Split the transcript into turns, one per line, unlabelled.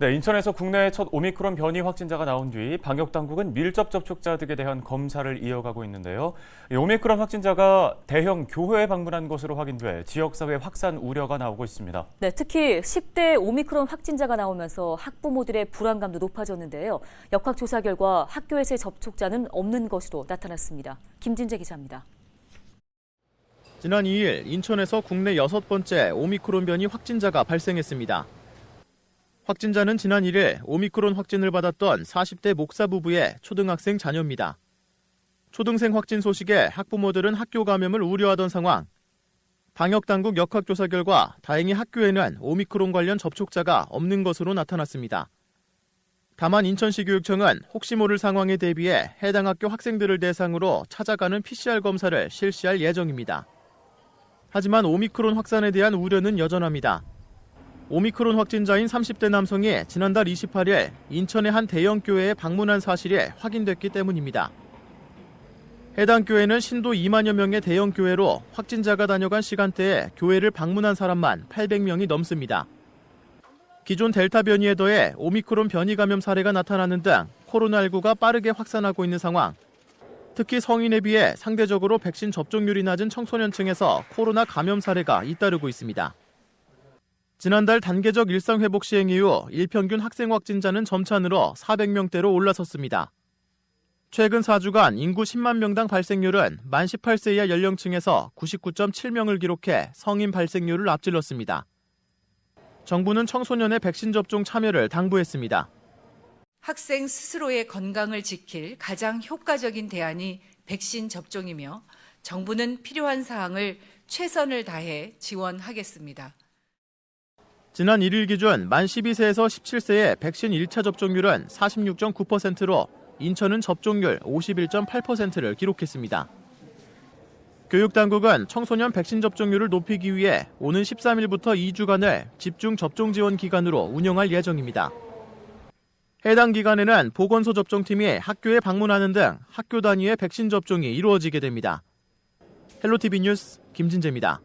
네, 인천에서 국내 첫 오미크론 변이 확진자가 나온 뒤 방역 당국은 밀접 접촉자 등에 대한 검사를 이어가고 있는데요. 이 오미크론 확진자가 대형 교회에 방문한 것으로 확인돼 지역사회 확산 우려가 나오고 있습니다.
네, 특히 10대 오미크론 확진자가 나오면서 학부모들의 불안감도 높아졌는데요. 역학조사 결과 학교에서의 접촉자는 없는 것으로 나타났습니다. 김진재 기자입니다.
지난 2일 인천에서 국내 6번째 오미크론 변이 확진자가 발생했습니다. 확진자는 지난 1일 오미크론 확진을 받았던 40대 목사 부부의 초등학생 자녀입니다. 초등생 확진 소식에 학부모들은 학교 감염을 우려하던 상황. 방역당국 역학조사 결과 다행히 학교에는 오미크론 관련 접촉자가 없는 것으로 나타났습니다. 다만 인천시 교육청은 혹시 모를 상황에 대비해 해당 학교 학생들을 대상으로 찾아가는 PCR 검사를 실시할 예정입니다. 하지만 오미크론 확산에 대한 우려는 여전합니다. 오미크론 확진자인 30대 남성이 지난달 28일 인천의 한 대형 교회에 방문한 사실이 확인됐기 때문입니다. 해당 교회는 신도 2만여 명의 대형 교회로 확진자가 다녀간 시간대에 교회를 방문한 사람만 800명이 넘습니다. 기존 델타 변이에 더해 오미크론 변이 감염 사례가 나타나는 등 코로나19가 빠르게 확산하고 있는 상황. 특히 성인에 비해 상대적으로 백신 접종률이 낮은 청소년층에서 코로나 감염 사례가 잇따르고 있습니다. 지난달 단계적 일상회복 시행 이후 일평균 학생 확진자는 점차 늘어 400명대로 올라섰습니다. 최근 4주간 인구 10만 명당 발생률은 만 18세 이하 연령층에서 99.7명을 기록해 성인 발생률을 앞질렀습니다. 정부는 청소년의 백신 접종 참여를 당부했습니다.
학생 스스로의 건강을 지킬 가장 효과적인 대안이 백신 접종이며 정부는 필요한 사항을 최선을 다해 지원하겠습니다.
지난 1일 기준 만 12세에서 17세의 백신 1차 접종률은 46.9%로 인천은 접종률 51.8%를 기록했습니다. 교육당국은 청소년 백신 접종률을 높이기 위해 오는 13일부터 2주간을 집중 접종 지원 기간으로 운영할 예정입니다. 해당 기간에는 보건소 접종팀이 학교에 방문하는 등 학교 단위의 백신 접종이 이루어지게 됩니다. 헬로티비 뉴스 김진재입니다.